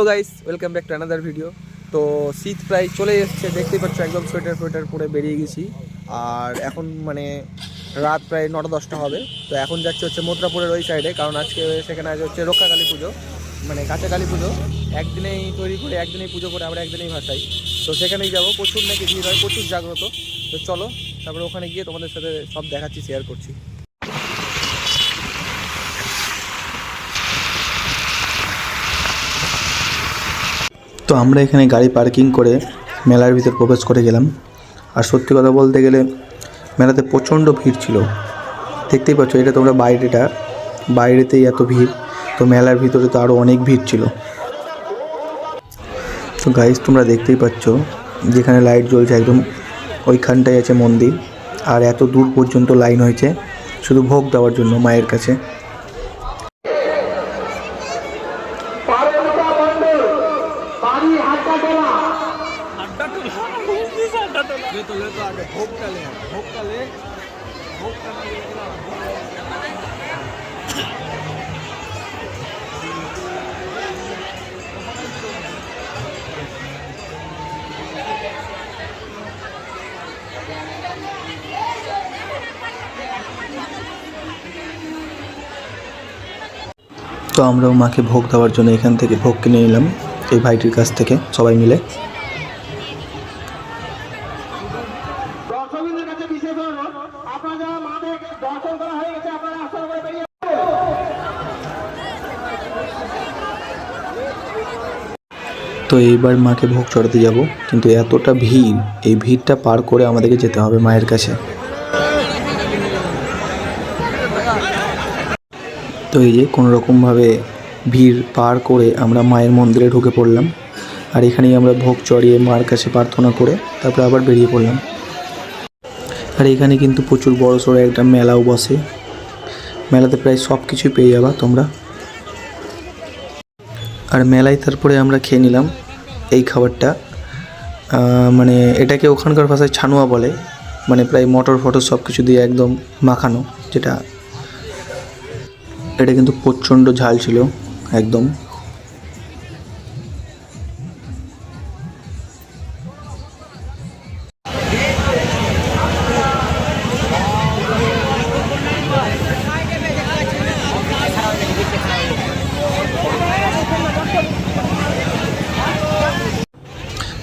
Guys, welcome back to another video. তো শীত প্রায় চলে এসছে, দেখতেই পাচ্ছ একদম সোয়েটার পরে বেরিয়ে গেছি। আর এখন রাত প্রায় 9টা-10টা হবে। তো এখন যাচ্ছে হচ্ছে মথুরাপুরের ওই সাইডে, কারণ আজকে সেখানে আজ হচ্ছে রক্ষা কালী পুজো, কাঁচা কালী পুজো। একদিনেই তৈরি করে একদিনেই পুজো করে আমরা একদিনেই ভাসাই। তো সেখানেই যাবো, প্রচুর নাকি ভিড় হয়, প্রচুর জাগ্রত। তো চলো তারপরে ওখানে গিয়ে তোমাদের সাথে সব দেখাচ্ছি, শেয়ার করছি। তো আমরা এখানে গাড়ি পার্কিং করে মেলার ভিতর প্রবেশ করে গেলাম। আর সত্যি কথা বলতে গেলে মেলাতে প্রচণ্ড ভিড় ছিল, দেখতেই পাচ্ছ। এটা তোমরা বাইরেতেই এত ভিড়, তো মেলার ভিতরে তো আরও অনেক ভিড় ছিল। তো গাইস, তোমরা দেখতেই পাচ্ছ যেখানে লাইট জ্বলছে একদম ওইখানটাই আছে মন্দির। আর এত দূর পর্যন্ত লাইন হয়েছে শুধু ভোগ দেওয়ার জন্য মায়ের কাছে। তো আমরাও মাকে ভোগ দেওয়ার জন্য এখান থেকে ভোগ কিনে নিলাম এই ভাইটির কাছ থেকে সবাই মিলে। তো এইবার মাকে ভোগ চড়াতে যাব, কিন্তু এতটা ভিড়, এই ভিড়টা পার করে আমাদেরকে যেতে হবে মায়ের কাছে। তো এই যে কোনোরকমভাবে ভিড় পার করে আমরা মায়ের মন্দিরে ঢুকে পড়লাম। আর এখানেই আমরা ভোগ চড়িয়ে মার কাছে প্রার্থনা করে তারপরে আবার বেরিয়ে পড়লাম। আর এখানে কিন্তু প্রচুর বড় সড়ো একটা মেলাও বসে। মেলাতে প্রায় সব কিছুই পেয়ে যাবা তোমরা। আর মেলায় তারপরে আমরা খেয়ে নিলাম এই খাবারটা, এটাকে ওখানকার ভাষায় ছানুয়া বলে। প্রায় মটর ফটর সব কিছু দিয়ে একদম মাখানো, এটা কিন্তু প্রচণ্ড ঝাল ছিল একদম।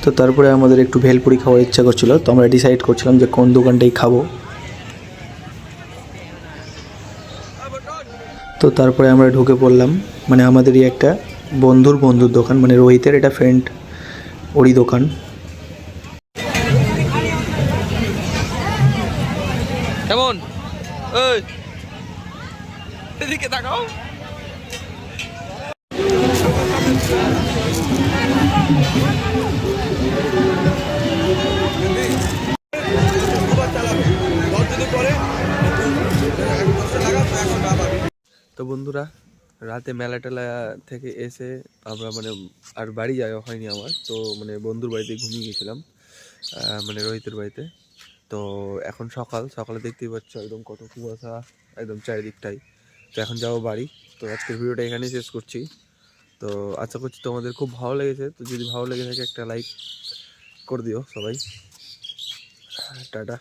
তো তারপরে আমাদের একটু ভেলপুরি খাওয়ার ইচ্ছা করছিল, তো আমরা ডিসাইড করছিলাম যে কোন দোকানটাই খাবো। তো তারপরে আমরা ঢুকে পড়লাম আমাদেরই একটা বন্ধুর দোকান, রোহিতের এটা ফ্রেন্ড, ওরই দোকান। কেমন এদিকে তাকাও। তো বন্ধুরা, রাতে মেলা টেলা থেকে এসে আমরা আর বাড়ি যাওয়া হয়নি আমার। তো বন্ধুর বাড়িতে ঘুমিয়ে গেছিলাম, রোহিতের বাড়িতে। তো এখন সকালে দেখতেই পাচ্ছ একদম কত কুয়াশা একদম চারিদিকটাই। তো এখন যাবো বাড়ি। তো আজকের ভিডিওটা এখানেই শেষ করছি। তো আশা করছি তোমাদের খুব ভালো লেগেছে। তো যদি ভালো লেগে থাকে একটা লাইক করে দিও সবাই। টাটা।